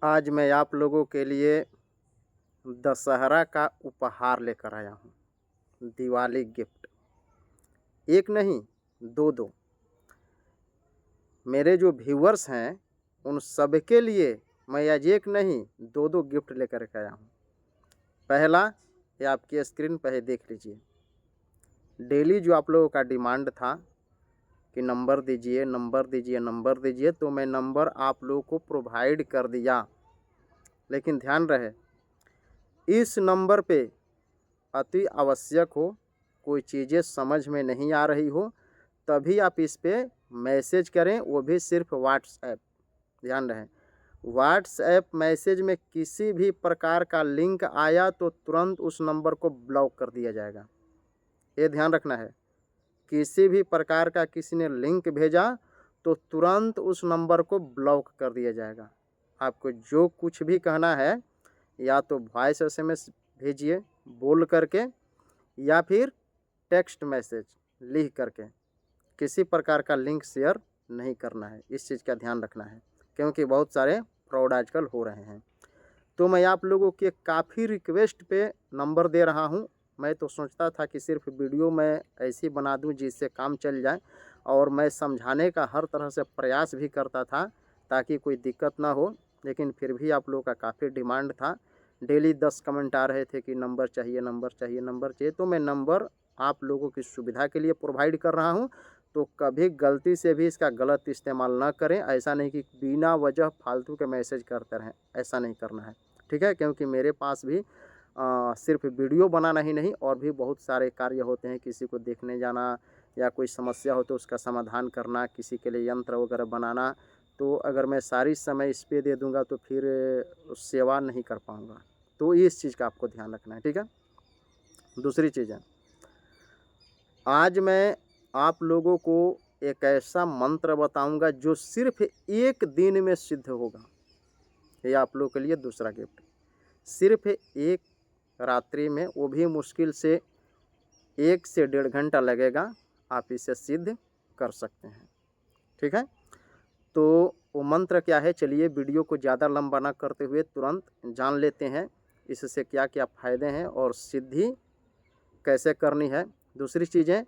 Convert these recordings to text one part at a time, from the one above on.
आज मैं आप लोगों के लिए दशहरा का उपहार लेकर आया हूँ। दिवाली गिफ्ट। एक नहीं, 2-2। मेरे जो व्यूअर्स हैं, उन सबके लिए मैं आज एक नहीं 2-2 गिफ्ट लेकर के आया हूँ। पहला, ये आपकी स्क्रीन पे है, देख लीजिए। डेली जो आप लोगों का डिमांड था कि नंबर दीजिए, नंबर दीजिए, नंबर दीजिए, तो मैं नंबर आप लोगों को प्रोवाइड कर दिया। लेकिन ध्यान रहे, इस नंबर पे अति आवश्यक हो, कोई चीज़ें समझ में नहीं आ रही हो, तभी आप इस पे मैसेज करें, वो भी सिर्फ व्हाट्सएप। ध्यान रहे, व्हाट्सएप मैसेज में किसी भी प्रकार का लिंक आया तो तुरंत उस नंबर को ब्लॉक कर दिया जाएगा। ये ध्यान रखना है। किसी भी प्रकार का किसी ने लिंक भेजा तो तुरंत उस नंबर को ब्लॉक कर दिया जाएगा। आपको जो कुछ भी कहना है, या तो वॉइस एसएमएस भेजिए बोल करके, या फिर टेक्स्ट मैसेज लिख करके। किसी प्रकार का लिंक शेयर नहीं करना है, इस चीज़ का ध्यान रखना है, क्योंकि बहुत सारे फ्रॉड आजकल हो रहे हैं। तो मैं आप लोगों के काफ़ी रिक्वेस्ट पे नंबर दे रहा हूँ। मैं तो सोचता था कि सिर्फ वीडियो मैं ऐसी बना दूँ जिससे काम चल जाए, और मैं समझाने का हर तरह से प्रयास भी करता था ताकि कोई दिक्कत ना हो। लेकिन फिर भी आप लोगों का काफ़ी डिमांड था। डेली 10 कमेंट आ रहे थे कि नंबर चाहिए, नंबर चाहिए, नंबर चाहिए। तो मैं नंबर आप लोगों की सुविधा के लिए प्रोवाइड कर रहा हूँ। तो कभी गलती से भी इसका गलत इस्तेमाल ना करें। ऐसा नहीं कि बिना वजह फालतू के मैसेज करते रहें, ऐसा नहीं करना है, ठीक है। क्योंकि मेरे पास भी सिर्फ वीडियो बनाना ही नहीं, और भी बहुत सारे कार्य होते हैं। किसी को देखने जाना, या कोई समस्या हो तो उसका समाधान करना, किसी के लिए यंत्र वगैरह बनाना। तो अगर मैं सारी समय इस पे दे दूंगा तो फिर सेवा नहीं कर पाऊंगा। तो इस चीज़ का आपको ध्यान रखना है, ठीक है। दूसरी चीज़ है, आज मैं आप लोगों को एक ऐसा मंत्र बताऊंगा जो सिर्फ एक दिन में सिद्ध होगा। ये आप लोगों के लिए दूसरा गिफ्ट। सिर्फ एक रात्रि में, वो भी मुश्किल से 1 से 1.5 घंटा लगेगा, आप इसे सिद्ध कर सकते हैं, ठीक है। तो वो मंत्र क्या है, चलिए वीडियो को ज़्यादा लंबा ना करते हुए तुरंत जान लेते हैं इससे क्या क्या फ़ायदे हैं और सिद्धि कैसे करनी है। दूसरी चीज़ें,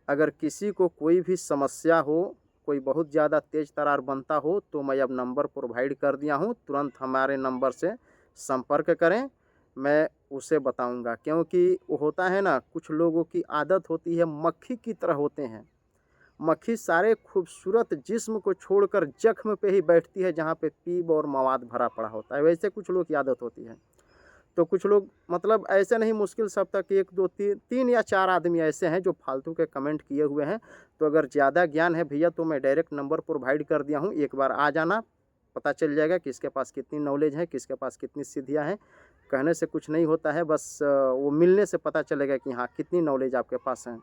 अगर किसी को कोई भी समस्या हो, कोई बहुत ज़्यादा तेज़ तरार बनता हो, तो मैं अब नंबर प्रोवाइड कर दिया हूँ। तुरंत हमारे नंबर से संपर्क करें, मैं उसे बताऊँगा। क्योंकि वो होता है ना, कुछ लोगों की आदत होती है, मक्खी की तरह होते हैं। मक्खी सारे खूबसूरत जिस्म को छोड़कर जख्म पे ही बैठती है जहाँ पे पीप और मवाद भरा पड़ा होता है। वैसे कुछ लोग की आदत होती है। तो कुछ लोग, मतलब ऐसे नहीं, मुश्किल सब तक 1 2 3 या 4 आदमी ऐसे हैं जो फालतू के कमेंट किए हुए हैं। तो अगर ज़्यादा ज्ञान है भैया, तो मैं डायरेक्ट नंबर प्रोवाइड कर दिया हूँ। एक बार आ जाना, पता चल जाएगा किसके पास कितनी नॉलेज है, किसके पास कितनी सिद्धियाँ हैं। कहने से कुछ नहीं होता है, बस वो मिलने से पता चलेगा कि हाँ, कितनी नॉलेज आपके पास है।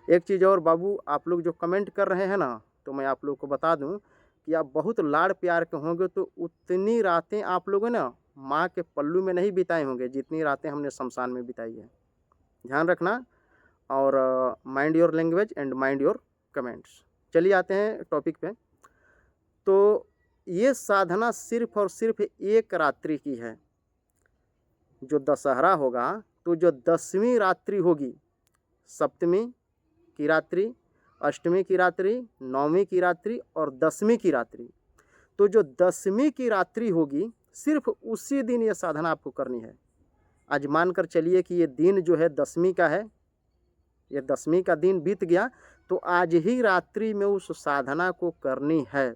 एक चीज़ और बाबू, आप लोग जो कमेंट कर रहे हैं ना, तो मैं आप लोग को बता दूँ कि आप बहुत लाड़ प्यार के होंगे तो उतनी रातें आप लोगों ने माँ के पल्लू में नहीं बिताए होंगे जितनी रातें हमने शमशान में बिताई है। ध्यान रखना। और mind your language and mind your comments. चलिए आते हैं टॉपिक पे। तो ये साधना सिर्फ और सिर्फ एक रात्रि की है। जो दशहरा होगा, तो जो 10वीं रात्रि होगी, सप्तमी की रात्रि, अष्टमी की रात्रि, नौवीं की रात्रि और 10वीं की रात्रि, तो जो 10वीं की रात्रि होगी, सिर्फ उसी दिन ये साधना आपको करनी है। आज मानकर चलिए कि ये दिन जो है 10वीं का है, ये 10वीं का दिन बीत गया, तो आज ही रात्रि में उस साधना को करनी है।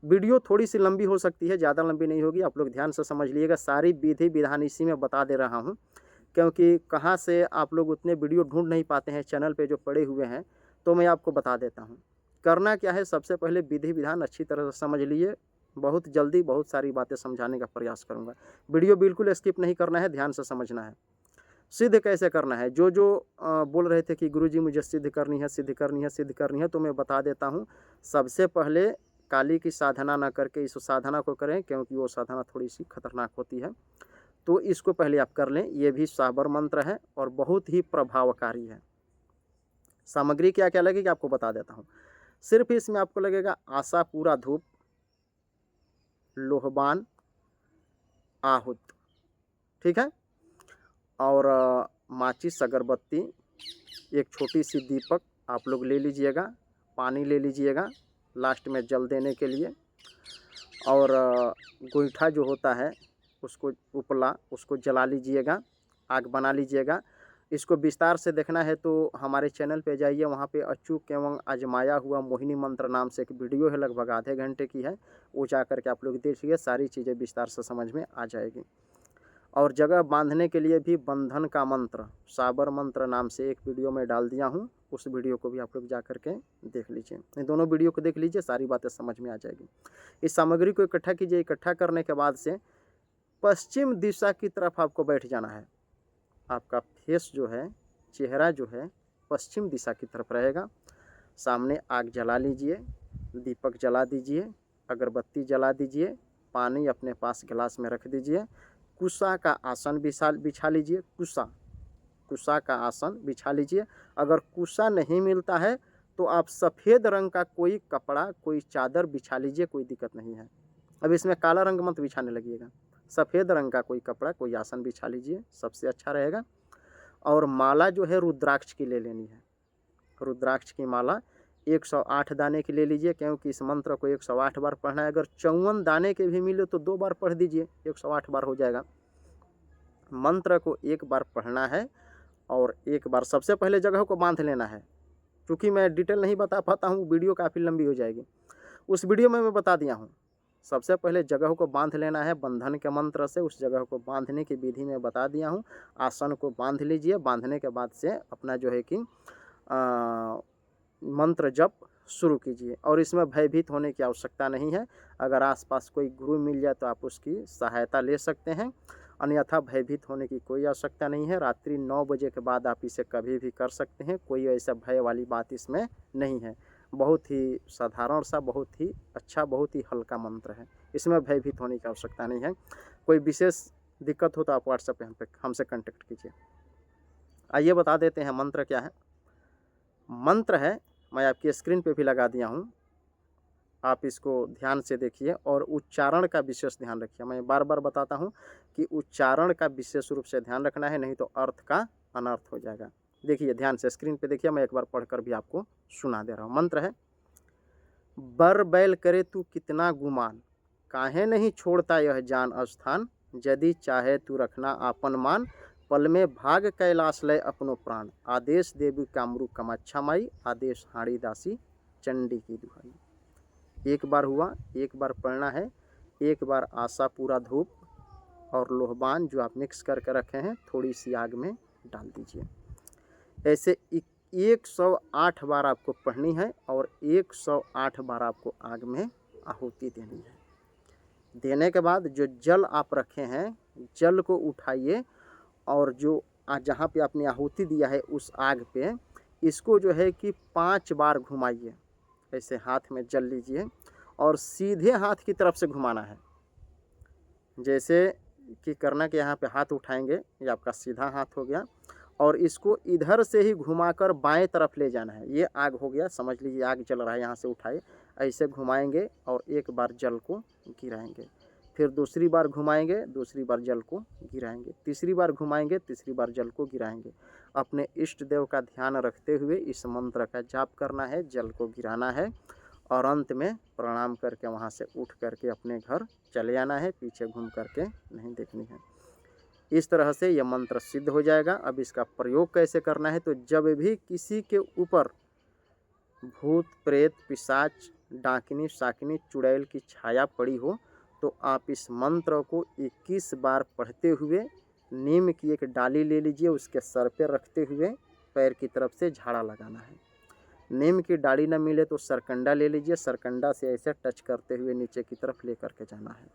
वीडियो थोड़ी सी लंबी हो सकती है, ज़्यादा लंबी नहीं होगी। आप लोग ध्यान से समझ लीजिएगा, सारी विधि विधान इसी में बता दे रहा हूँ। क्योंकि कहाँ से आप लोग उतने वीडियो ढूंढ नहीं पाते हैं चैनल पे जो पड़े हुए हैं, तो मैं आपको बता देता हूँ। करना क्या है, सबसे पहले विधि विधान अच्छी तरह से समझ लीजिए। बहुत जल्दी बहुत सारी बातें समझाने का प्रयास करूँगा। वीडियो बिल्कुल स्किप नहीं करना है, ध्यान से समझना है। सिद्ध कैसे करना है, जो जो बोल रहे थे कि गुरुजी मुझे सिद्ध करनी है, सिद्ध करनी है, सिद्ध करनी है, तो मैं बता देता हूँ। सबसे पहले काली की साधना ना करके इस साधना को करें, क्योंकि वो साधना थोड़ी सी खतरनाक होती है। तो इसको पहले आप कर लें। ये भी साबर मंत्र है और बहुत ही प्रभावकारी है। सामग्री क्या क्या लगेगी आपको बता देता हूँ। सिर्फ इसमें आपको लगेगा आशा पूरा धूप, लोहबान, आहूत, ठीक है। और माचिस अगरबत्ती, एक छोटी सी दीपक आप लोग ले लीजिएगा, पानी ले लीजिएगा लास्ट में जल देने के लिए, और गोईठा जो होता है उसको, उपला, उसको जला लीजिएगा, आग बना लीजिएगा। इसको विस्तार से देखना है तो हमारे चैनल पे जाइए, वहाँ पे अचूक एवं आजमाया हुआ मोहिनी मंत्र नाम से एक वीडियो है, लगभग आधे घंटे की है, वो जा करके आप लोग देखिए, सारी चीज़ें विस्तार से समझ में आ जाएगी। और जगह बांधने के लिए भी बंधन का मंत्र, साबर मंत्र नाम से एक वीडियो में डाल दिया हूँ, उस वीडियो को भी आप लोग जा करके देख लीजिए। इन दोनों वीडियो को देख लीजिए, सारी बातें समझ में आ जाएगी। इस सामग्री को इकट्ठा कीजिए। इकट्ठा करने के बाद से पश्चिम दिशा की तरफ आपको बैठ जाना है। आपका फेस जो है, चेहरा जो है, पश्चिम दिशा की तरफ रहेगा। सामने आग जला लीजिए, दीपक जला दीजिए, अगरबत्ती जला दीजिए, पानी अपने पास गिलास में रख दीजिए, कुशा का आसन बिछा लीजिए। कुशा का आसन बिछा लीजिए। अगर कुशा नहीं मिलता है तो आप सफ़ेद रंग का कोई कपड़ा, कोई चादर बिछा लीजिए, कोई दिक्कत नहीं है। अब इसमें काला रंग मत बिछाने लगिएगा, सफ़ेद रंग का कोई कपड़ा, कोई आसन बिछा लीजिए, सबसे अच्छा रहेगा। और माला जो है रुद्राक्ष की ले लेनी है। रुद्राक्ष की माला 108 दाने की ले लीजिए, क्योंकि इस मंत्र को 108 बार पढ़ना है। अगर 54 दाने के भी मिले तो 2 बार पढ़ दीजिए, 108 बार हो जाएगा। मंत्र को 1 बार पढ़ना है और 1 बार सबसे पहले जगह को बांध लेना है। क्योंकि मैं डिटेल नहीं बता पाता हूँ, वीडियो काफ़ी लंबी हो जाएगी। उस वीडियो में मैं बता दिया हूँ। सबसे पहले जगह को बांध लेना है बंधन के मंत्र से, उस जगह को बांधने की विधि में बता दिया हूँ। आसन को बांध लीजिए। बांधने के बाद से अपना जो है कि मंत्र जप शुरू कीजिए। और इसमें भयभीत होने की आवश्यकता नहीं है। अगर आसपास कोई गुरु मिल जाए तो आप उसकी सहायता ले सकते हैं, अन्यथा भयभीत होने की कोई आवश्यकता नहीं है। रात्रि 9 बजे के बाद आप इसे कभी भी कर सकते हैं, कोई ऐसा भय वाली बात इसमें नहीं है। बहुत ही साधारण सा, बहुत ही अच्छा, बहुत ही हल्का मंत्र है, इसमें भयभीत होने की आवश्यकता नहीं है। कोई विशेष दिक्कत हो तो आप व्हाट्सएप पे हमसे कांटेक्ट कीजिए। आइए बता देते हैं मंत्र क्या है। मंत्र है, मैं आपकी स्क्रीन पे भी लगा दिया हूँ, आप इसको ध्यान से देखिए और उच्चारण का विशेष ध्यान रखिए। मैं बार बार बताता हूँ कि उच्चारण का विशेष रूप से ध्यान रखना है, नहीं तो अर्थ का अनर्थ हो जाएगा। देखिए ध्यान से स्क्रीन पे देखिए, मैं एक बार पढ़कर भी आपको सुना दे रहा हूँ। मंत्र है, बर बैल करे तू कितना गुमान, काहे नहीं छोड़ता यह जान स्थान, यदि चाहे तू रखना आपन मान, पल में भाग कैलाश लय अपनो प्राण, आदेश देवी कामरू कमाच्छा माई, आदेश हाड़ी दासी चंडी की दुहाई। 1 बार हुआ, 1 बार पढ़ना है। 1 बार आशा पूरा धूप और लोहबान जो आप मिक्स करके रखे हैं थोड़ी सी आग में डाल दीजिए। ऐसे 108 बार आपको पढ़नी है और 108 बार आपको आग में आहुति देनी है। देने के बाद जो जल आप रखे हैं, जल को उठाइए और जो जहाँ पे आपने आहुति दिया है उस आग पे, इसको जो है कि 5 बार घुमाइए। ऐसे हाथ में जल लीजिए और सीधे हाथ की तरफ से घुमाना है। जैसे कि करना कि यहाँ पे हाथ उठाएंगे, ये आपका सीधा हाथ हो गया, और इसको इधर से ही घुमाकर बाएं तरफ ले जाना है। ये आग हो गया, समझ लीजिए आग जल रहा है, यहाँ से उठाए, ऐसे घुमाएंगे और 1 बार जल को गिराएंगे। फिर दूसरी बार घुमाएंगे, दूसरी बार जल को गिराएंगे, तीसरी बार घुमाएंगे, तीसरी बार जल को गिराएंगे। अपने इष्ट देव का ध्यान रखते हुए इस मंत्र का जाप करना है, जल को गिराना है और अंत में प्रणाम करके वहाँ से उठ करके अपने घर चले आना है, पीछे घूम करके नहीं देखनी है। इस तरह से यह मंत्र सिद्ध हो जाएगा। अब इसका प्रयोग कैसे करना है, तो जब भी किसी के ऊपर भूत प्रेत पिशाच डाकिनी शाकिनी चुड़ैल की छाया पड़ी हो तो आप इस मंत्र को 21 बार पढ़ते हुए नीम की एक डाली ले लीजिए, उसके सर पे रखते हुए पैर की तरफ से झाड़ा लगाना है। नीम की डाली न मिले तो सरकंडा ले लीजिए, सरकंडा से ऐसे टच करते हुए नीचे की तरफ ले करके जाना है।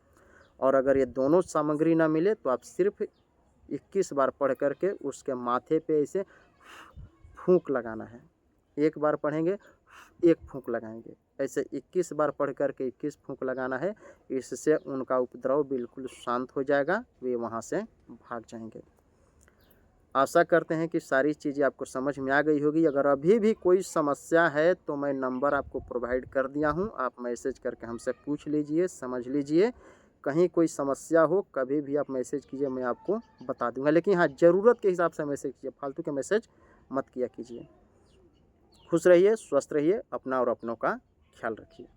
और अगर ये दोनों सामग्री ना मिले तो आप सिर्फ 21 बार पढ़ करके उसके माथे पे ऐसे फूंक लगाना है। 1 बार पढ़ेंगे, 1 फूंक लगाएंगे, ऐसे 21 बार पढ़ करके 21 फूंक लगाना है। इससे उनका उपद्रव बिल्कुल शांत हो जाएगा, वे वहाँ से भाग जाएंगे। आशा करते हैं कि सारी चीज़ें आपको समझ में आ गई होगी। अगर अभी भी कोई समस्या है तो मैं नंबर आपको प्रोवाइड कर दिया हूँ, आप मैसेज करके हमसे पूछ लीजिए, समझ लीजिए कहीं कोई समस्या हो कभी भी आप मैसेज कीजिए, मैं आपको बता दूंगा। लेकिन हाँ, ज़रूरत के हिसाब से मैसेज कीजिए, फालतू के मैसेज मत किया कीजिए। खुश रहिए, स्वस्थ रहिए, अपना और अपनों का ख्याल रखिए।